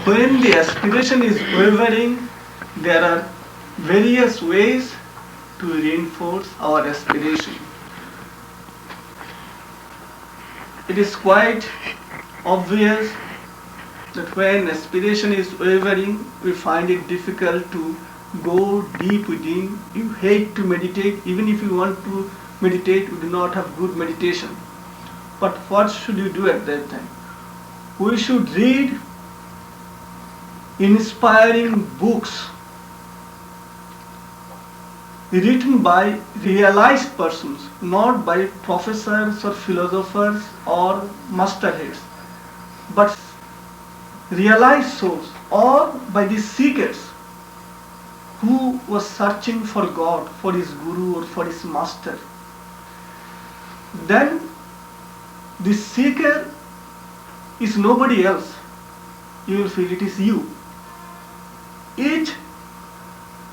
When the aspiration is wavering, there are various ways to reinforce our aspiration. It is quite obvious that when aspiration is wavering, we find it difficult to go deep within. You hate to meditate. Even if you want to meditate, you do not have good meditation. But what should you do at that time? We should read inspiring books written by realized persons, not by professors or philosophers or masterheads, but realized souls, or by the seekers who was searching for God, for his guru or for his master. Then the seeker is nobody else. You will feel it is you. Each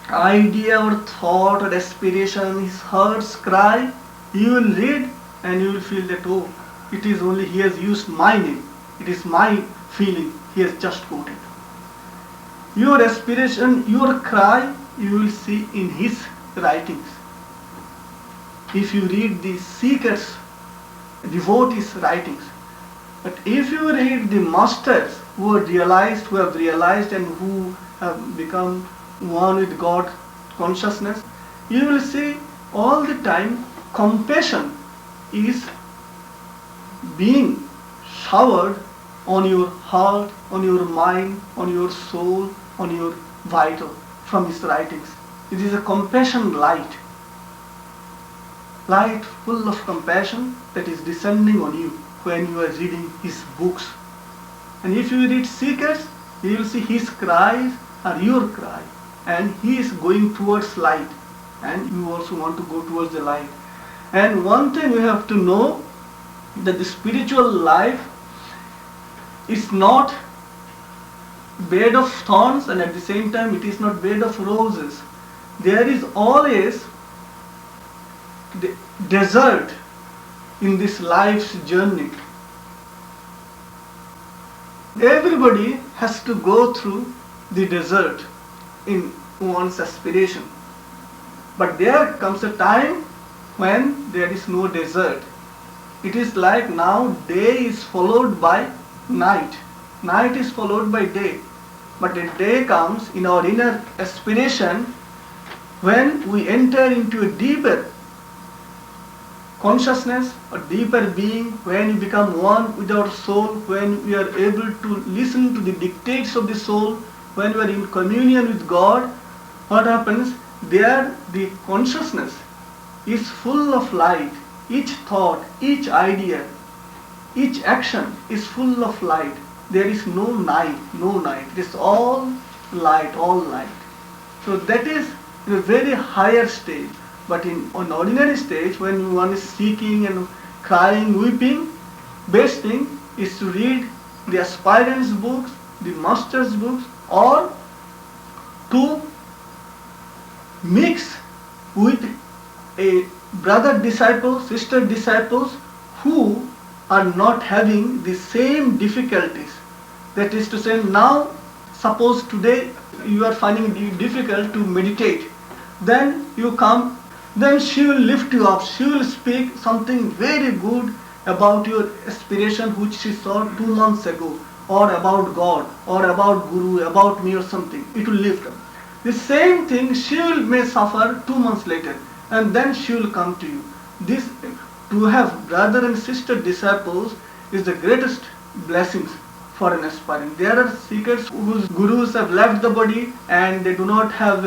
idea or thought or aspiration, his heart's cry, you will read and you will feel that, oh, it is only he has used my name. It is my feeling he has just quoted. Your aspiration, your cry, you will see in his writings. If you read the seekers, devotees' writings. But if you read the masters who have realized and who have become one with God consciousness, you will see all the time compassion is being showered on your heart, on your mind, on your soul, on your vital from his writings. It is a compassion light full of compassion that is descending on you when you are reading his books. And if you read seekers, you will see his cries are your cry, and he is going towards light, and you also want to go towards the light. And one thing we have to know, that the spiritual life is not bed of thorns, and at the same time it is not bed of roses. There is always the desert in this life's journey. Everybody has to go through the desert in one's aspiration. But there comes a time when there is no desert. It is like now day is followed by night. Night is followed by day. But a day comes in our inner aspiration when we enter into a deeper consciousness, a deeper being, when you become one with our soul, when we are able to listen to the dictates of the soul, when we are in communion with God. What happens? There the consciousness is full of light. Each thought, each idea, each action is full of light. There is no night, no night. It is all light, all light. So that is in a very higher stage. But in an ordinary stage, when one is seeking and crying, weeping, best thing is to read the aspirants' books, the master's books, or to mix with a brother disciple, sister disciples who are not having the same difficulties. That is to say, now suppose today you are finding it difficult to meditate, then you come, then she will lift you up, she will speak something very good about your aspiration which she saw 2 months ago, or about God, or about Guru, about me or something. It will lift up. The same thing she will may suffer 2 months later, and then she will come to you. This, to have brother and sister disciples is the greatest blessings for an aspirant. There are seekers whose gurus have left the body and they do not have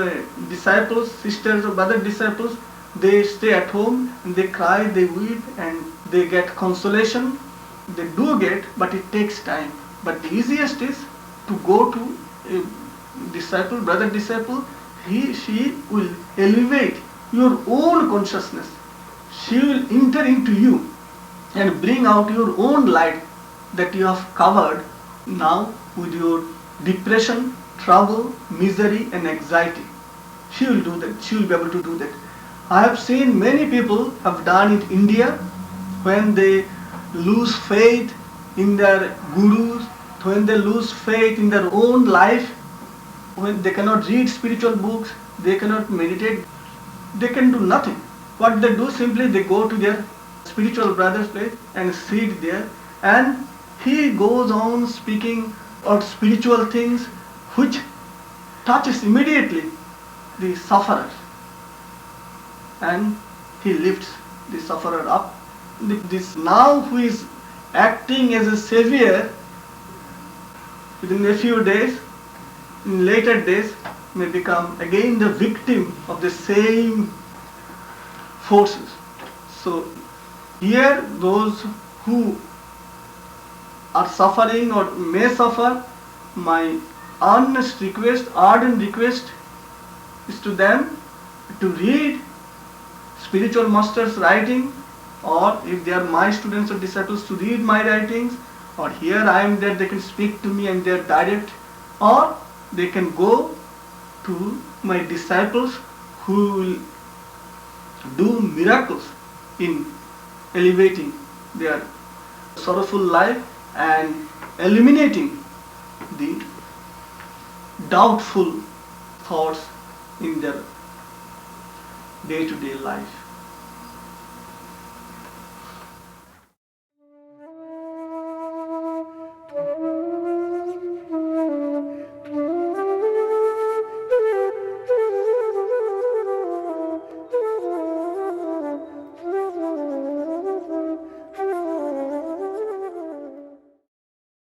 disciples, sisters or brother disciples. They stay at home and they cry, they weep, and they get consolation. They do get, but it takes time. But the easiest is to go to a disciple, brother disciple. She will elevate your own consciousness. She will enter into you and bring out your own light that you have covered now with your depression, trouble, misery and anxiety. She will do that. She will be able to do that. I have seen many people have done in India when they lose faith in their gurus, when they lose faith in their own life, when they cannot read spiritual books, they cannot meditate, they can do nothing. What they do, simply they go to their spiritual brother's place and sit there, and he goes on speaking of spiritual things which touches immediately the sufferer, and he lifts the sufferer up. This now who is acting as a savior, within a few days, in later days, may become again the victim of the same forces. So here those who are suffering or may suffer, my earnest request, ardent request is to them to read spiritual masters' writing, or if they are my students or disciples, to read my writings, or here I am there, they can speak to me and they are direct, or they can go to my disciples who will do miracles in elevating their sorrowful life and eliminating the doubtful thoughts in their day-to-day life.